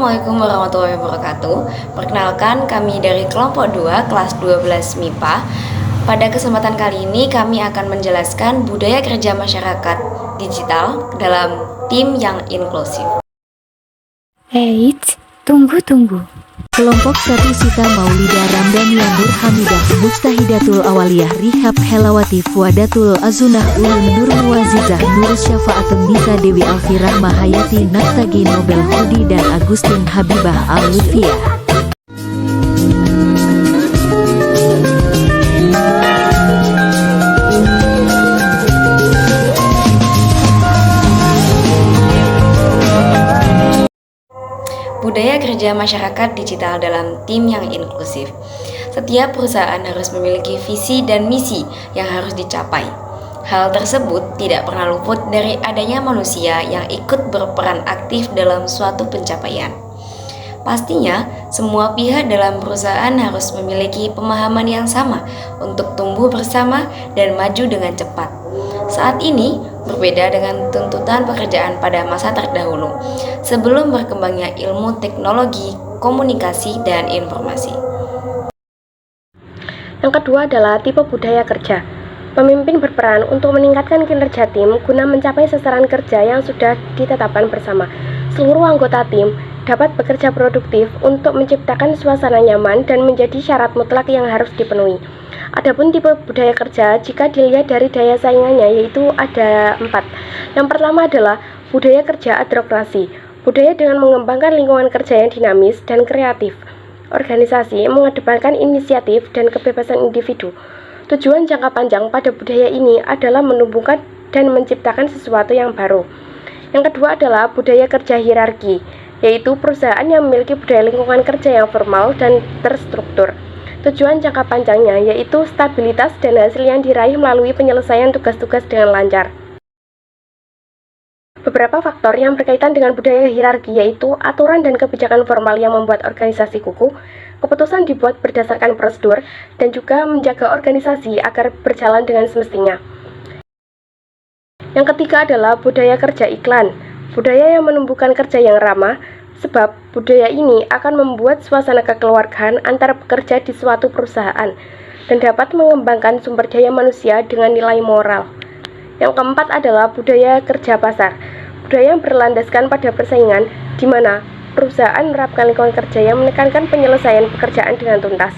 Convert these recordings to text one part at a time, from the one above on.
Assalamualaikum warahmatullahi wabarakatuh. Perkenalkan, kami dari kelompok 2 kelas 12 MIPA. Pada kesempatan kali ini kami akan menjelaskan budaya kerja masyarakat digital dalam tim yang inklusif. Eits, tunggu. Kelompok 1 Sita Maulida Ramdhani Nur Hamidah Mustahidatul Awaliyah Rihab Helawati Fuadatul Azunah Ulun Nur Muazizah Nur Syafa'atun Nisa Dewi Alfi Rahma Hayati Naftagi Nobel Hudi dan Agustin Habibah Al-Lutfiyah. Budaya kerja masyarakat digital dalam tim yang inklusif. Setiap perusahaan harus memiliki visi dan misi yang harus dicapai. Hal tersebut tidak pernah luput dari adanya manusia yang ikut berperan aktif dalam suatu pencapaian. Pastinya, semua pihak dalam perusahaan harus memiliki pemahaman yang sama untuk tumbuh bersama dan maju dengan cepat. Saat ini, berbeda dengan tuntutan pekerjaan pada masa terdahulu, sebelum berkembangnya ilmu teknologi, komunikasi, dan informasi. Yang kedua adalah tipe budaya kerja. Pemimpin berperan untuk meningkatkan kinerja tim guna mencapai sasaran kerja yang sudah ditetapkan bersama. Seluruh anggota tim dapat bekerja produktif untuk menciptakan suasana nyaman dan menjadi syarat mutlak yang harus dipenuhi. Adapun tipe budaya kerja jika dilihat dari daya saingannya yaitu ada 4. Yang pertama adalah budaya kerja adrokrasi. Budaya dengan mengembangkan lingkungan kerja yang dinamis dan kreatif. Organisasi mengedepankan inisiatif dan kebebasan individu. Tujuan jangka panjang pada budaya ini adalah menumbuhkan dan menciptakan sesuatu yang baru. Yang kedua adalah budaya kerja hierarki, yaitu perusahaan yang memiliki budaya lingkungan kerja yang formal dan terstruktur. Tujuan jangka panjangnya yaitu stabilitas dan hasil yang diraih melalui penyelesaian tugas-tugas dengan lancar. Beberapa faktor yang berkaitan dengan budaya hierarki yaitu aturan dan kebijakan formal yang membuat organisasi kukuh, keputusan dibuat berdasarkan prosedur, dan juga menjaga organisasi agar berjalan dengan semestinya. Yang ketiga adalah budaya kerja iklan, budaya yang menumbuhkan kerja yang ramah, sebab budaya ini akan membuat suasana kekeluargaan antara pekerja di suatu perusahaan dan dapat mengembangkan sumber daya manusia dengan nilai moral. Yang keempat adalah budaya kerja pasar, budaya yang berlandaskan pada persaingan di mana perusahaan menerapkan lingkungan kerja yang menekankan penyelesaian pekerjaan dengan tuntas.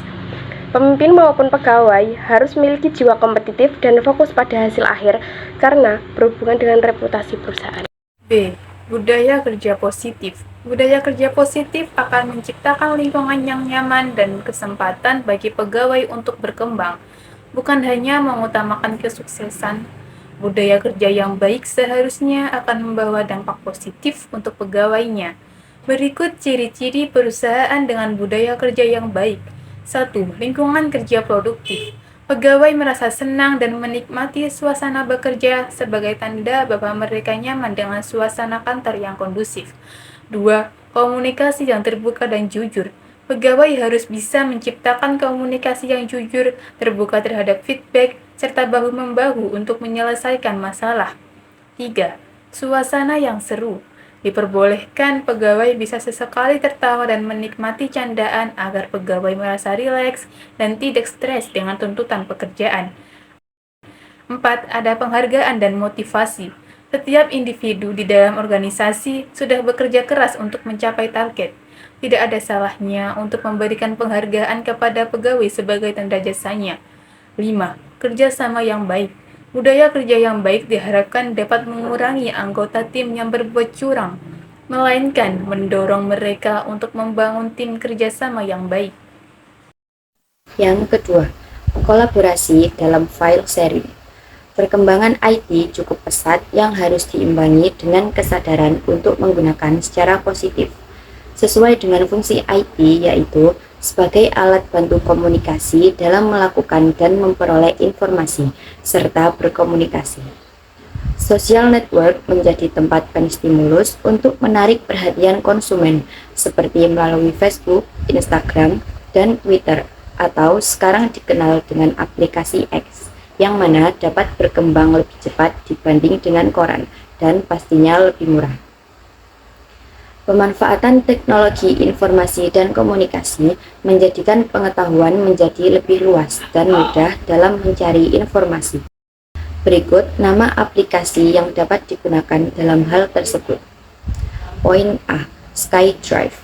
Pemimpin maupun pegawai harus memiliki jiwa kompetitif dan fokus pada hasil akhir karena berhubungan dengan reputasi perusahaan. B. Budaya kerja positif. Budaya kerja positif akan menciptakan lingkungan yang nyaman dan kesempatan bagi pegawai untuk berkembang, bukan hanya mengutamakan kesuksesan. Budaya kerja yang baik seharusnya akan membawa dampak positif untuk pegawainya. Berikut ciri-ciri perusahaan dengan budaya kerja yang baik. 1. Lingkungan kerja produktif. Pegawai merasa senang dan menikmati suasana bekerja sebagai tanda bahwa mereka nyaman dengan suasana kantor yang kondusif. 2. Komunikasi yang terbuka dan jujur. Pegawai harus bisa menciptakan komunikasi yang jujur, terbuka terhadap feedback, serta bahu-membahu untuk menyelesaikan masalah. 3. Suasana yang seru. Diperbolehkan pegawai bisa sesekali tertawa dan menikmati candaan agar pegawai merasa rileks dan tidak stres dengan tuntutan pekerjaan. 4. Ada penghargaan dan motivasi. Setiap individu di dalam organisasi sudah bekerja keras untuk mencapai target. Tidak ada salahnya untuk memberikan penghargaan kepada pegawai sebagai tanda jasanya. 5. Kerjasama yang baik. Budaya kerja yang baik diharapkan dapat mengurangi anggota tim yang berbuat curang, melainkan mendorong mereka untuk membangun tim kerjasama yang baik. Yang kedua, kolaborasi dalam file sharing. Perkembangan IT cukup pesat yang harus diimbangi dengan kesadaran untuk menggunakan secara positif, sesuai dengan fungsi IT yaitu sebagai alat bantu komunikasi dalam melakukan dan memperoleh informasi, serta berkomunikasi. Social network menjadi tempat penstimulus untuk menarik perhatian konsumen, seperti melalui Facebook, Instagram, dan Twitter, atau sekarang dikenal dengan aplikasi X, yang mana dapat berkembang lebih cepat dibanding dengan koran, dan pastinya lebih murah. Pemanfaatan teknologi informasi dan komunikasi menjadikan pengetahuan menjadi lebih luas dan mudah dalam mencari informasi. Berikut nama aplikasi yang dapat digunakan dalam hal tersebut. Poin A. SkyDrive.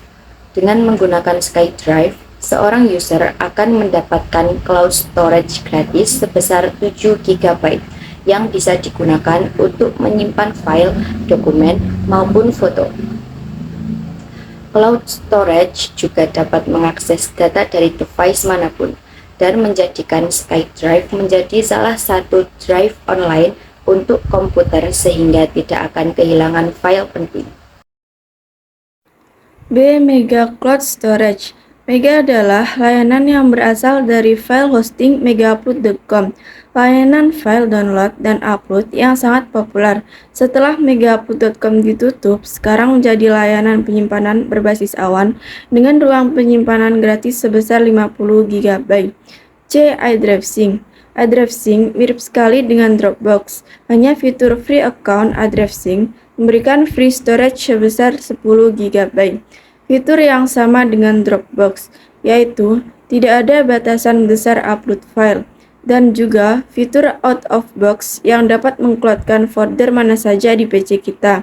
Dengan menggunakan SkyDrive, seorang user akan mendapatkan cloud storage gratis sebesar 7 GB yang bisa digunakan untuk menyimpan file, dokumen, maupun foto. Cloud storage juga dapat mengakses data dari device manapun dan menjadikan SkyDrive menjadi salah satu drive online untuk komputer sehingga tidak akan kehilangan file penting. B. Mega Cloud Storage. Mega adalah layanan yang berasal dari file hosting megaupload.com, layanan file download dan upload yang sangat populer. Setelah megaupload.com ditutup, sekarang menjadi layanan penyimpanan berbasis awan dengan ruang penyimpanan gratis sebesar 50 GB. C. iDrive Sync. iDrive Sync mirip sekali dengan Dropbox, hanya fitur free account iDrive Sync memberikan free storage sebesar 10 GB. Fitur yang sama dengan Dropbox, yaitu tidak ada batasan besar upload file, dan juga fitur out of box yang dapat mengcloudkan folder mana saja di PC kita,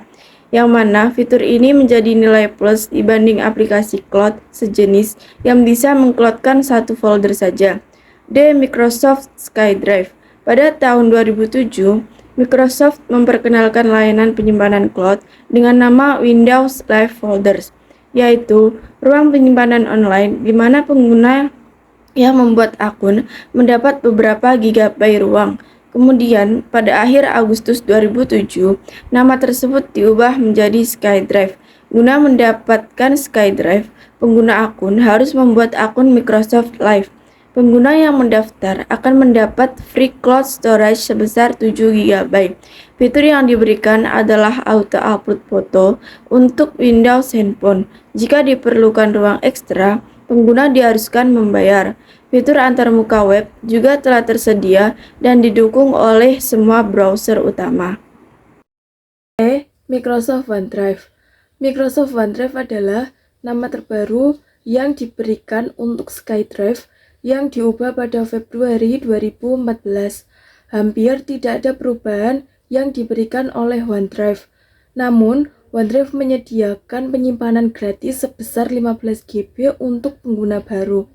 yang mana fitur ini menjadi nilai plus dibanding aplikasi cloud sejenis yang bisa mengcloudkan satu folder saja. D. Microsoft SkyDrive. Pada tahun 2007, Microsoft memperkenalkan layanan penyimpanan cloud dengan nama Windows Live Folders, yaitu ruang penyimpanan online di mana pengguna yang membuat akun mendapat beberapa gigabyte ruang. Kemudian, pada akhir Agustus 2007, nama tersebut diubah menjadi SkyDrive. Guna mendapatkan SkyDrive, pengguna akun harus membuat akun Microsoft Live. Pengguna yang mendaftar akan mendapat free cloud storage sebesar 7 GB. Fitur yang diberikan adalah auto upload foto untuk Windows Handphone. Jika diperlukan ruang ekstra, pengguna diharuskan membayar. Fitur antarmuka web juga telah tersedia dan didukung oleh semua browser utama. E. Microsoft OneDrive. Microsoft OneDrive adalah nama terbaru yang diberikan untuk SkyDrive yang diubah pada Februari 2014. Hampir tidak ada perubahan yang diberikan oleh OneDrive. Namun, OneDrive menyediakan penyimpanan gratis sebesar 15 GB untuk pengguna baru.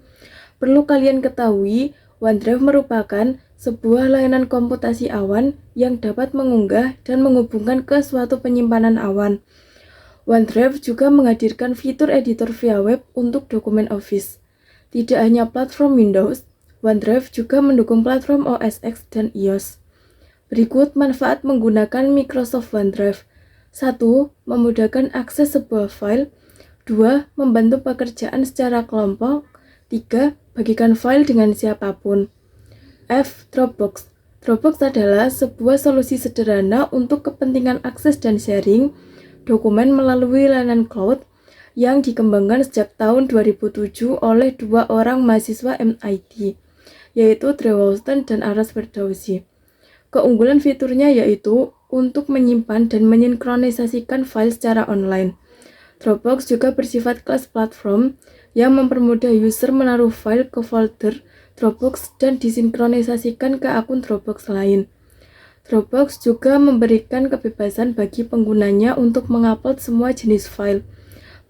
Perlu kalian ketahui, OneDrive merupakan sebuah layanan komputasi awan yang dapat mengunggah dan menghubungkan ke suatu penyimpanan awan. OneDrive juga menghadirkan fitur editor via web untuk dokumen Office. Tidak hanya platform Windows, OneDrive juga mendukung platform OS X dan iOS. Berikut manfaat menggunakan Microsoft OneDrive. 1. Memudahkan akses sebuah file. 2. Membantu pekerjaan secara kelompok. 3. Bagikan file dengan siapapun. F. Dropbox. Dropbox adalah sebuah solusi sederhana untuk kepentingan akses dan sharing dokumen melalui layanan cloud yang dikembangkan sejak tahun 2007 oleh dua orang mahasiswa MIT, yaitu Drew Houston dan Arash Ferdowsi. Keunggulan fiturnya yaitu untuk menyimpan dan mensinkronisasikan file secara online. Dropbox juga bersifat kelas platform yang mempermudah user menaruh file ke folder Dropbox dan disinkronisasikan ke akun Dropbox lain. Dropbox juga memberikan kebebasan bagi penggunanya untuk mengupload semua jenis file,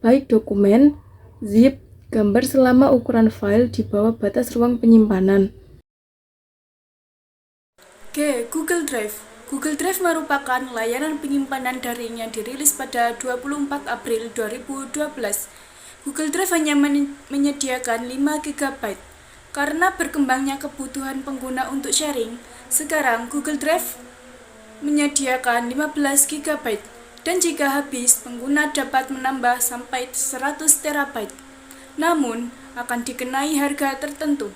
baik dokumen, zip, gambar selama ukuran file di bawah batas ruang penyimpanan. G. Google Drive. Google Drive merupakan layanan penyimpanan daring yang dirilis pada 24 April 2012. Google Drive hanya menyediakan 5 GB. Karena berkembangnya kebutuhan pengguna untuk sharing, sekarang Google Drive menyediakan 15 GB. Dan jika habis, pengguna dapat menambah sampai 100 TB. Namun, akan dikenai harga tertentu.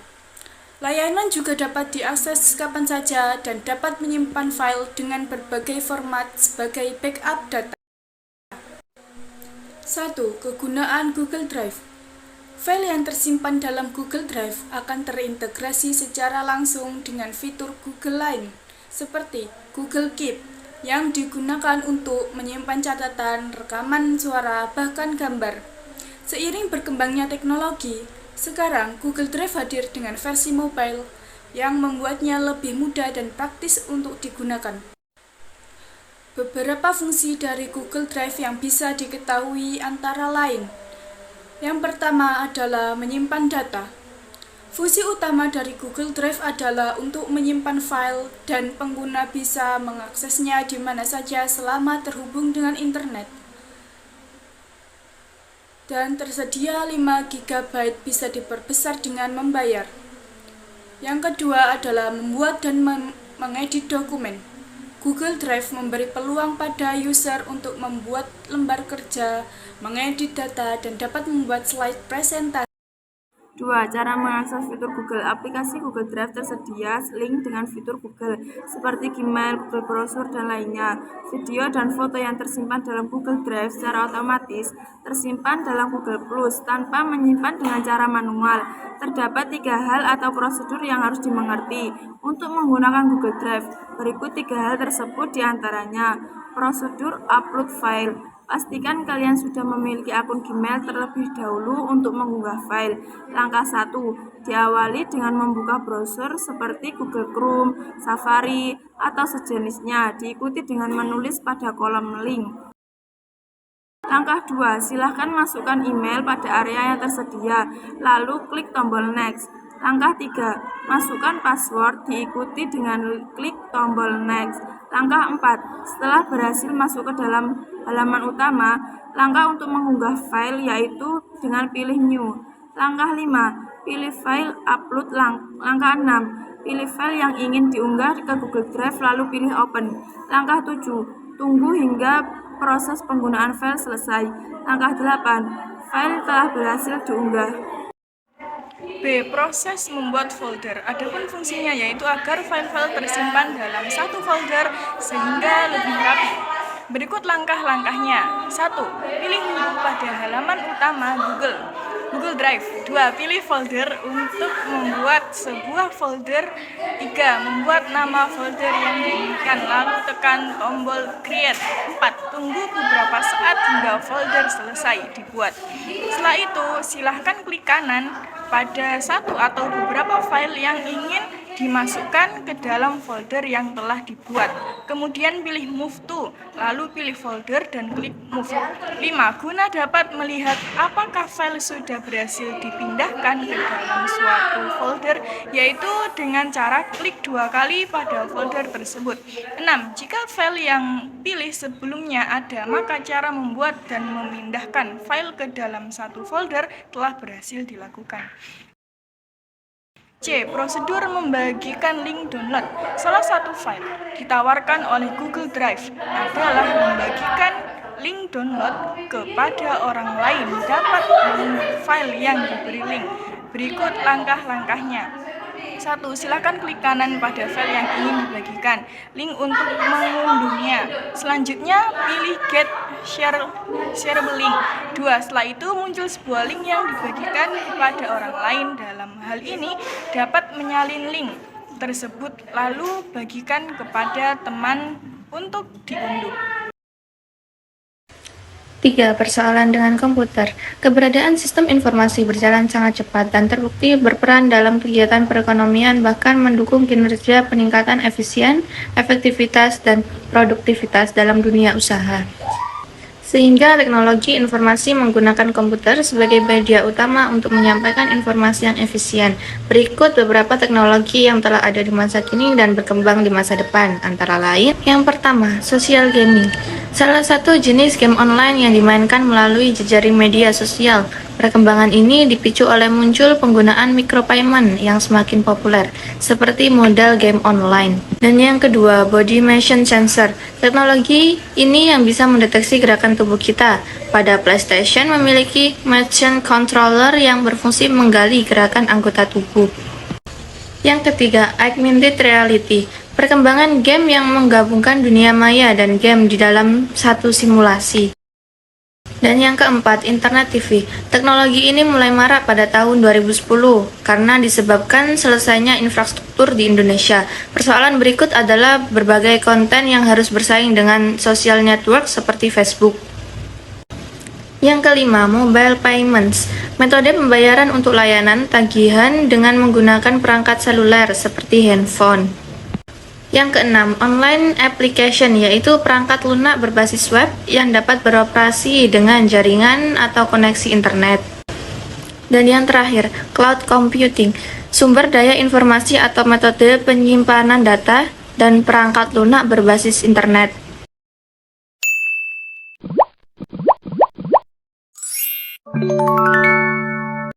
Layanan juga dapat diakses kapan saja dan dapat menyimpan file dengan berbagai format sebagai backup data. 1. Kegunaan Google Drive. File yang tersimpan dalam Google Drive akan terintegrasi secara langsung dengan fitur Google lain, seperti Google Keep, yang digunakan untuk menyimpan catatan, rekaman suara, bahkan gambar. Seiring berkembangnya teknologi, sekarang Google Drive hadir dengan versi mobile yang membuatnya lebih mudah dan praktis untuk digunakan. Beberapa fungsi dari Google Drive yang bisa diketahui antara lain. Yang pertama adalah menyimpan data. Fungsi utama dari Google Drive adalah untuk menyimpan file dan pengguna bisa mengaksesnya di mana saja selama terhubung dengan internet. Dan tersedia 5 GB bisa diperbesar dengan membayar. Yang kedua adalah membuat dan mengedit dokumen. Google Drive memberi peluang pada user untuk membuat lembar kerja, mengedit data, dan dapat membuat slide presentasi. 2. Cara mengakses fitur Google. Aplikasi Google Drive tersedia link dengan fitur Google, seperti Gmail, Google Browser, dan lainnya. Video dan foto yang tersimpan dalam Google Drive secara otomatis tersimpan dalam Google Plus tanpa menyimpan dengan cara manual. Terdapat 3 hal atau prosedur yang harus dimengerti untuk menggunakan Google Drive. Berikut 3 hal tersebut diantaranya. Prosedur upload file. Pastikan kalian sudah memiliki akun Gmail terlebih dahulu untuk mengunggah file. Langkah 1. Diawali dengan membuka browser seperti Google Chrome, Safari, atau sejenisnya. Diikuti dengan menulis pada kolom link. Langkah 2. Silahkan masukkan email pada area yang tersedia, lalu klik tombol next. Langkah 3. Masukkan password, diikuti dengan klik tombol next. Langkah 4. Setelah berhasil masuk ke dalam halaman utama, langkah untuk mengunggah file yaitu dengan pilih new. Langkah 5. Pilih file upload. Langkah 6. Pilih file yang ingin diunggah ke Google Drive lalu pilih open. Langkah 7. Tunggu hingga proses penggunaan file selesai. Langkah 8. File telah berhasil diunggah. B. Proses membuat folder. Adapun fungsinya yaitu agar file-file tersimpan dalam satu folder sehingga lebih rapi. Berikut langkah-langkahnya. 1. Pilih menu pada halaman utama Google Drive. 2. Pilih folder untuk membuat sebuah folder. 3. Membuat nama folder yang diinginkan, lalu tekan tombol create. 4. Tunggu beberapa saat hingga folder selesai dibuat. Setelah itu, silahkan klik kanan pada satu atau beberapa file yang ingin dimasukkan ke dalam folder yang telah dibuat. Kemudian pilih Move to, lalu pilih folder dan klik Move. 5. Guna dapat melihat apakah file sudah berhasil dipindahkan ke dalam suatu folder, yaitu dengan cara klik 2 kali pada folder tersebut. 6. Jika file yang pilih sebelumnya ada, maka cara membuat dan memindahkan file ke dalam satu folder telah berhasil dilakukan. C. Prosedur membagikan link download. Salah satu file ditawarkan oleh Google Drive adalah membagikan link download kepada orang lain dapat mengunduh file yang diberi link. Berikut langkah-langkahnya. 1. Silakan klik kanan pada file yang ingin dibagikan link untuk mengunduhnya. Selanjutnya, pilih Get Shareable Link. 2. Setelah itu muncul sebuah link yang dibagikan kepada orang lain. Dalam hal ini, dapat menyalin link tersebut lalu bagikan kepada teman untuk diunduh. 3. Persoalan dengan komputer. Keberadaan sistem informasi berjalan sangat cepat dan terbukti berperan dalam kegiatan perekonomian, bahkan mendukung kinerja peningkatan efektivitas, dan produktivitas dalam dunia usaha. Sehingga teknologi informasi menggunakan komputer sebagai media utama untuk menyampaikan informasi yang efisien. Berikut beberapa teknologi yang telah ada di masa kini dan berkembang di masa depan, antara lain. Yang pertama, social gaming. Salah satu jenis game online yang dimainkan melalui jejaring media sosial. Perkembangan ini dipicu oleh muncul penggunaan micropayment yang semakin populer, seperti modal game online. Dan yang kedua, body motion sensor. Teknologi ini yang bisa mendeteksi gerakan tubuh kita. Pada PlayStation memiliki motion controller yang berfungsi menggali gerakan anggota tubuh. Yang ketiga, augmented reality. Perkembangan game yang menggabungkan dunia maya dan game di dalam satu simulasi. Dan yang keempat, Internet TV. Teknologi ini mulai marak pada tahun 2010 karena disebabkan selesainya infrastruktur di Indonesia. Persoalan berikut adalah berbagai konten yang harus bersaing dengan social network seperti Facebook. Yang kelima, mobile payments. Metode pembayaran untuk layanan tagihan dengan menggunakan perangkat seluler seperti handphone. Yang keenam, online application, yaitu perangkat lunak berbasis web yang dapat beroperasi dengan jaringan atau koneksi internet. Dan yang terakhir, cloud computing, sumber daya informasi atau metode penyimpanan data dan perangkat lunak berbasis internet.